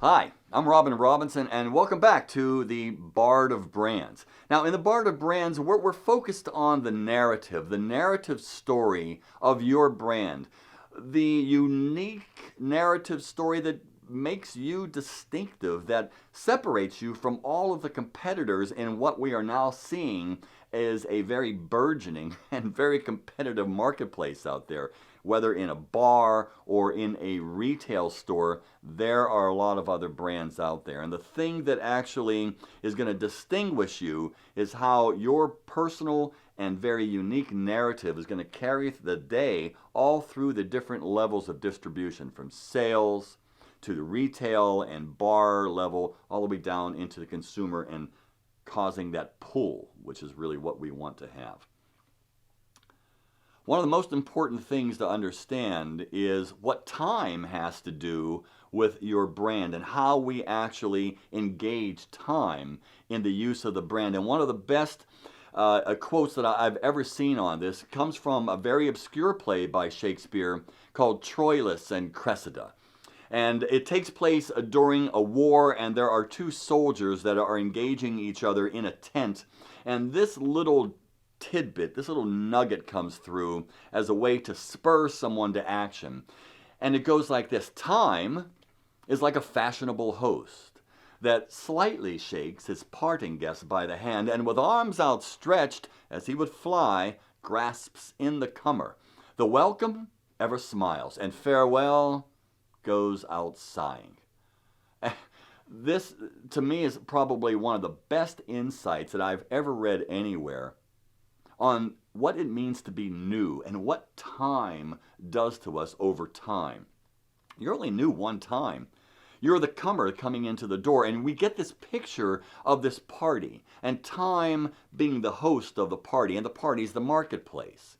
Hi, I'm Robin Robinson, and welcome back to the Bard of Brands. Now, in the Bard of Brands, we're focused on the narrative story of your brand, the unique narrative story that makes you distinctive, that separates you from all of the competitors in what we are now seeing is a very burgeoning and very competitive marketplace out there. Whether in a bar or in a retail store, there are a lot of other brands out there. And the thing that actually is going to distinguish you is how your personal and very unique narrative is going to carry the day all through the different levels of distribution, from sales to the retail and bar level, all the way down into the consumer, and causing that pull, which is really what we want to have. One of the most important things to understand is what time has to do with your brand and how we actually engage time in the use of the brand. And one of the best quotes that I've ever seen on this comes from a very obscure play by Shakespeare called Troilus and Cressida. And it takes place during a war, and there are two soldiers that are engaging each other in a tent. And this little tidbit, this little nugget comes through as a way to spur someone to action. And it goes like this: time is like a fashionable host that slightly shakes his parting guest by the hand, and with arms outstretched as he would fly, grasps in the comer. The welcome ever smiles, and farewell goes out sighing. This, to me, is probably one of the best insights that I've ever read anywhere on what it means to be new and what time does to us over time. You're only new one time. You're the comer coming into the door, and we get this picture of this party, and time being the host of the party, and the party's the marketplace.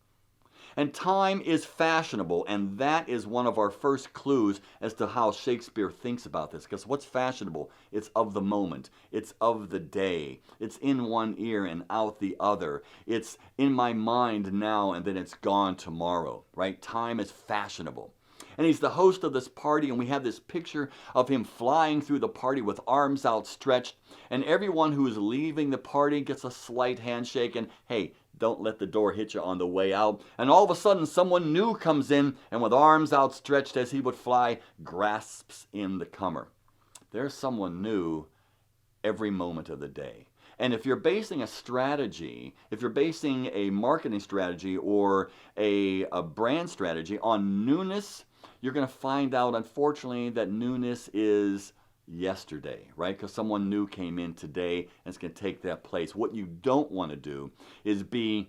And time is fashionable, and that is one of our first clues as to how Shakespeare thinks about this. Because what's fashionable? It's of the moment. It's of the day. It's in one ear and out the other. It's in my mind now, and then it's gone tomorrow, right? Time is fashionable. And he's the host of this party, and we have this picture of him flying through the party with arms outstretched, and everyone who is leaving the party gets a slight handshake, and hey, don't let the door hit you on the way out. And all of a sudden, someone new comes in, and with arms outstretched as he would fly, grasps in the comer. There's someone new every moment of the day. And if you're basing a strategy, if you're basing a marketing strategy or a brand strategy on newness, you're going to find out, unfortunately, that newness is yesterday, right? Because someone new came in today and it's going to take that place. What you don't want to do is being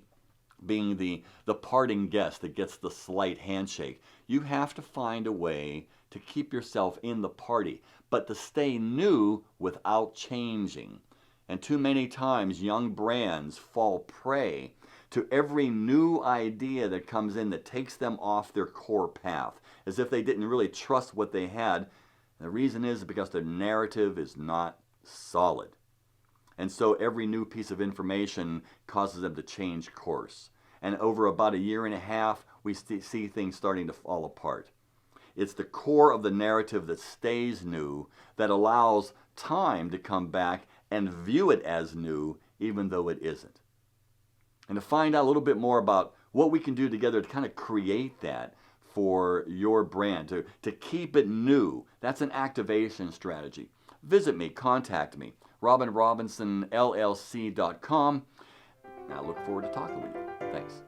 the parting guest that gets the slight handshake. You have to find a way to keep yourself in the party, but to stay new without changing. And too many times young brands fall prey to every new idea that comes in that takes them off their core path, as if they didn't really trust what they had. The reason is because their narrative is not solid. And so every new piece of information causes them to change course. And over about a year and a half, we see things starting to fall apart. It's the core of the narrative that stays new, that allows time to come back and view it as new, even though it isn't. And to find out a little bit more about what we can do together to kind of create that for your brand, to keep it new, that's an activation strategy. Visit me, contact me, robinrobinsonllc.com. I look forward to talking with you. Thanks.